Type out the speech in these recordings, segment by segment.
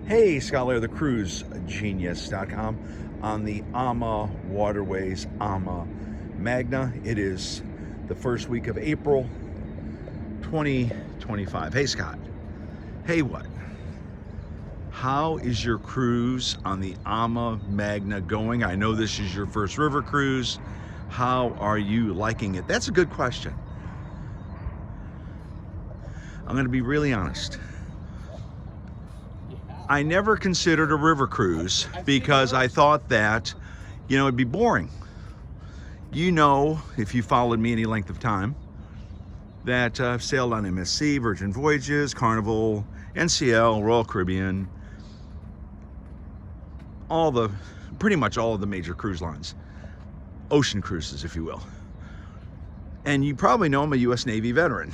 Hey, Scholar, the cruise genius.com on the AmaWaterways AmaMagna. It is the first week of April 2025. Hey, Scott. Hey, what? How is your cruise on the AmaMagna going? I know this is your first river cruise. How are you liking it? That's a good question. I'm going to be really honest. I never considered a river cruise because I thought that, it'd be boring. You know, if you followed me any length of time, that I've sailed on MSC, Virgin Voyages, Carnival, NCL, Royal Caribbean, pretty much all of the major cruise lines, ocean cruises, if you will. And you probably know I'm a U.S. Navy veteran.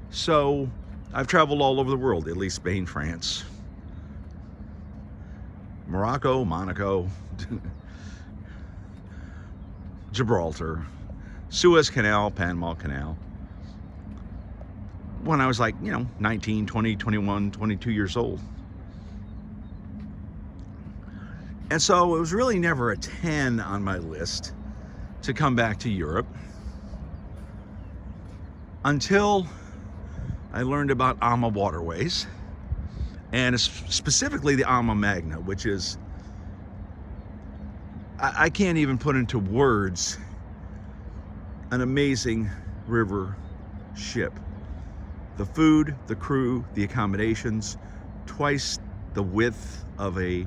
So I've traveled all over the world, Italy, Spain, France, Morocco, Monaco, Gibraltar, Suez Canal, Panama Canal. When I was like, 19, 20, 21, 22 years old. And so it was really never a 10 on my list to come back to Europe until I learned about AmaWaterways, and specifically the AmaMagna, which is, I can't even put into words, an amazing river ship. The food, the crew, the accommodations, twice the width of a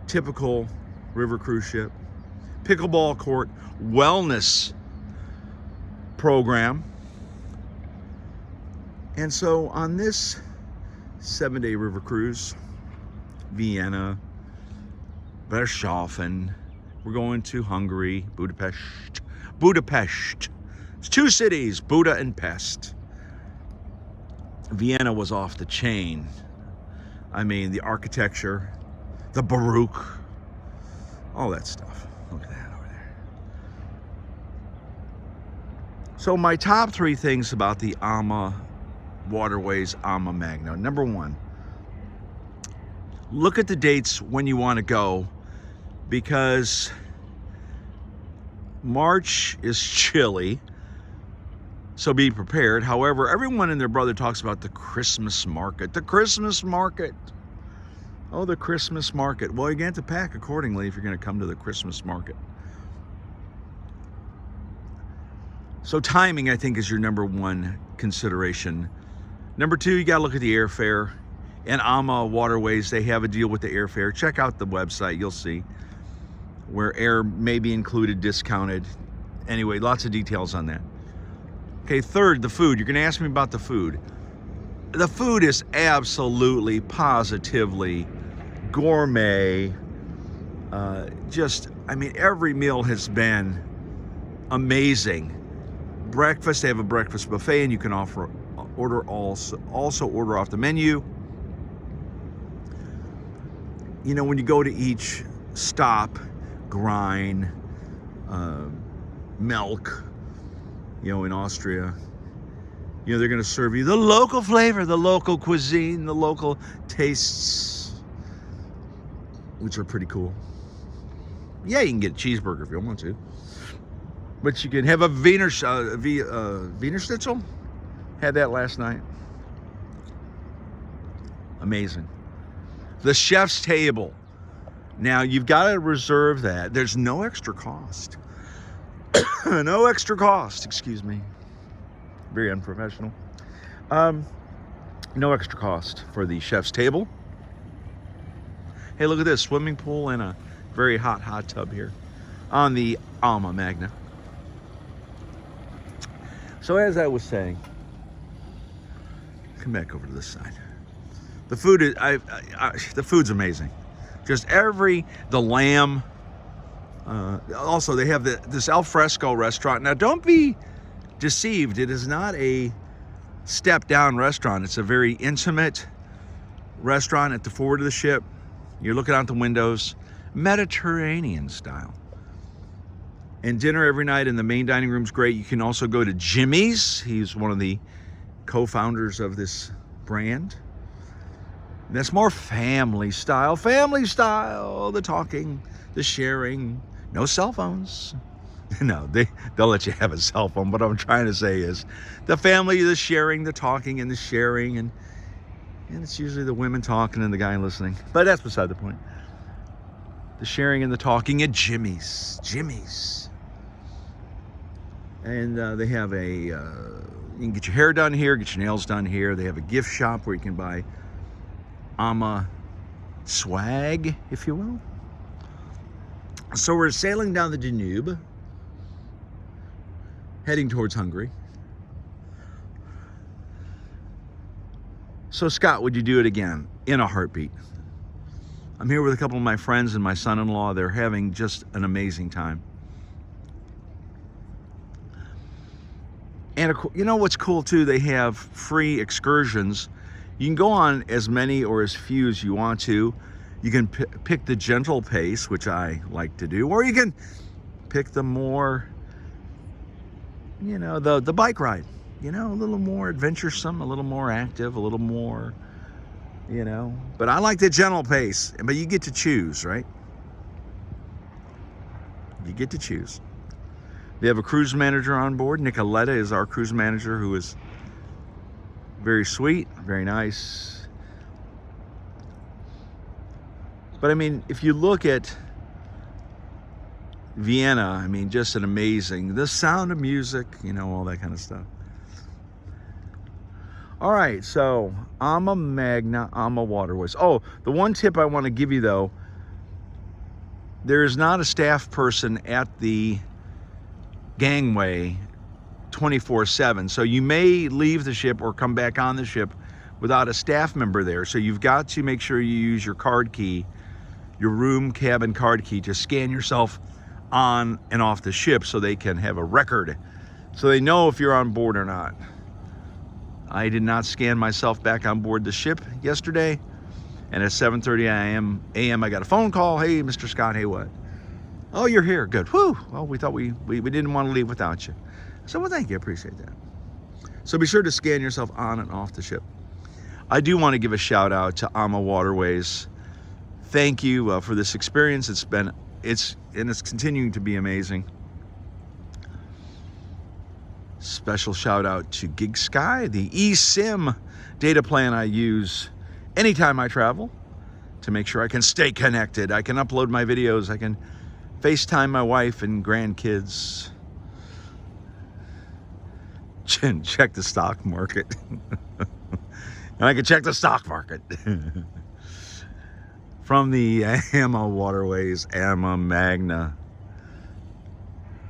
typical river cruise ship, pickleball court, wellness program. And so on this 7-day river cruise, Vienna, Bershofen, we're going to Hungary, Budapest. It's 2 cities, Buda and Pest. Vienna was off the chain. I mean, the architecture, the Baroque, all that stuff. Look at that over there. So my top 3 things about the AmaWaterways AmaMagna. Number 1, look at the dates when you want to go, because March is chilly, so be prepared. However, everyone and their brother talks about the Christmas market. The Christmas market. Oh, the Christmas market. Well, you're going to have to pack accordingly if you're going to come to the Christmas market. So timing, I think, is your number 1 consideration. Number 2, you got to look at the airfare. And AmaWaterways, they have a deal with the airfare. Check out the website, you'll see, where air may be included, discounted. Anyway, lots of details on that. Okay, 3rd, the food. You're going to ask me about the food. The food is absolutely, positively gourmet. Every meal has been amazing. Breakfast, they have a breakfast buffet, and you can also order off the menu. When you go to each stop, Rhine, Milk, in Austria, they're going to serve you the local flavor, the local cuisine, the local tastes, which are pretty cool. Yeah, you can get a cheeseburger if you want to, but you can have a Wiener Schnitzel. Had that last night. Amazing. The chef's table. Now, you've got to reserve that. There's no extra cost. No extra cost, excuse me. Very unprofessional. No extra cost for the chef's table. Hey, look at this. Swimming pool and a very hot tub here on the AmaMagna. So as I was saying, come back over to this side. The food is, the food's amazing. Just the lamb. Also, they have this al fresco restaurant. Now, don't be deceived. It is not a step-down restaurant. It's a very intimate restaurant at the forward of the ship. You're looking out the windows, Mediterranean style. And dinner every night in the main dining room's great. You can also go to Jimmy's. He's one of the co-founders of this brand. That's more family style. Family style, the talking, the sharing, no cell phones. No, they'll let you have a cell phone. What I'm trying to say is the family, the sharing, the talking, and the sharing, and it's usually the women talking and the guy listening. But that's beside the point. The sharing and the talking at Jimmy's. And they have you can get your hair done here, get your nails done here. They have a gift shop where you can buy Ama swag, if you will. So we're sailing down the Danube, heading towards Hungary. So Scott, would you do it again? In a heartbeat. I'm here with a couple of my friends and my son-in-law. They're having just an amazing time. And you know what's cool too? They have free excursions. You can go on as many or as few as you want to. You can pick the gentle pace, which I like to do, or you can pick the more, you know, the bike ride, you know, a little more adventuresome, a little more active, a little more, you know, but I like the gentle pace. But you get to choose, right? You get to choose. They have a cruise manager on board. Nicoletta is our cruise manager, who is very sweet, very nice. But I mean, if you look at Vienna, I mean, just an amazing, the sound of music, you know, all that kind of stuff. All right, so AmaMagna, AmaWaterways. Oh, the one tip I want to give you though, there is not a staff person at the gangway 24/7. So you may leave the ship or come back on the ship without a staff member there. So you've got to make sure you use your card key, your room cabin card key, to scan yourself on and off the ship so they can have a record, so they know if you're on board or not. I did not scan myself back on board the ship yesterday, and at 7:30 a.m. I got a phone call. Hey, Mr. Scott, hey, what? Oh, you're here, good. Whew, well, we thought we didn't want to leave without you. So, well, thank you, I appreciate that. So be sure to scan yourself on and off the ship. I do want to give a shout out to AmaWaterways. Thank you for this experience. It's continuing to be amazing. Special shout out to GigSky, the eSIM data plan I use anytime I travel to make sure I can stay connected. I can upload my videos. I can FaceTime my wife and grandkids. Check the stock market. And I can check the stock market. From the AmaWaterways AmaMagna.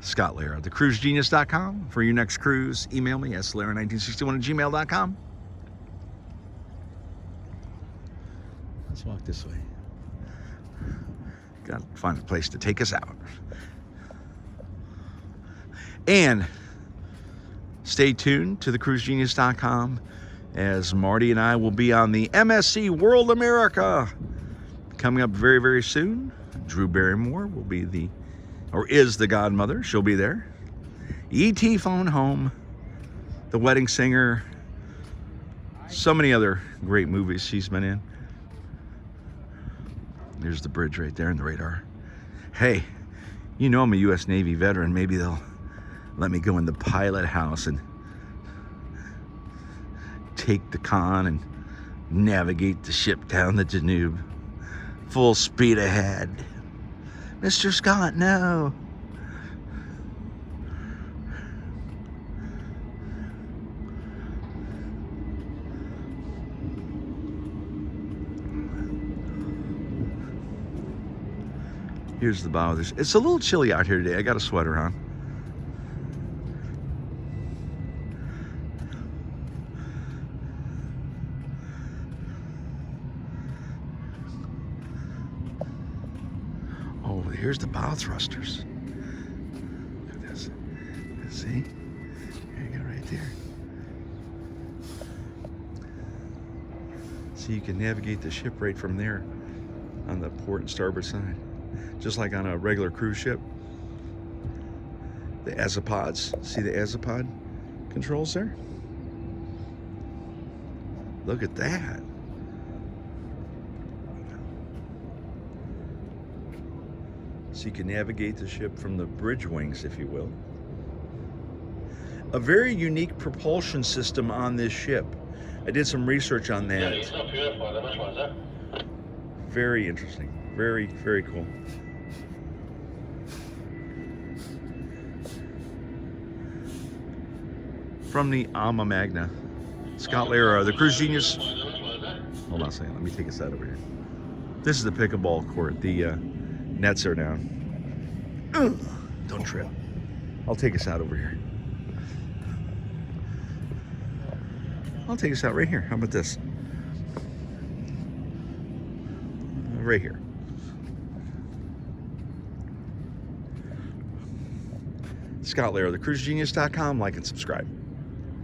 Scott Lair at thecruisegenius.com for your next cruise. Email me at slayer1961@gmail.com. Let's walk this way. Got to find a place to take us out. And stay tuned to thecruisegenius.com, as Marty and I will be on the MSC World America coming up very, very soon. Drew Barrymore will be is the godmother. She'll be there. E.T. Phone Home, The Wedding Singer, so many other great movies she's been in. There's the bridge right there and the radar. Hey, you know I'm a U.S. Navy veteran. Maybe they'll let me go in the pilot house and take the con and navigate the ship down the Danube. Full speed ahead. Mr. Scott, no. Here's the bow of this. It's a little chilly out here today. I got a sweater on. Oh, here's the bow thrusters. Look at this. See? There you go, right there. So you can navigate the ship right from there on the port and starboard side. Just like on a regular cruise ship. The azipods. See the azipod controls there? Look at that. So you can navigate the ship from the bridge wings, if you will. A very unique propulsion system on this ship. I did some research on that. Very interesting. Very, very cool. From the AmaMagna. Scott Lara, the cruise genius. Hold on a second, let me take us out over here. This is the pickleball court. The nets are down. Ugh, don't trip. I'll take us out over here. I'll take us out right here. How about this? Right here. Scott Lara, thecruisegenius.com. Like and subscribe.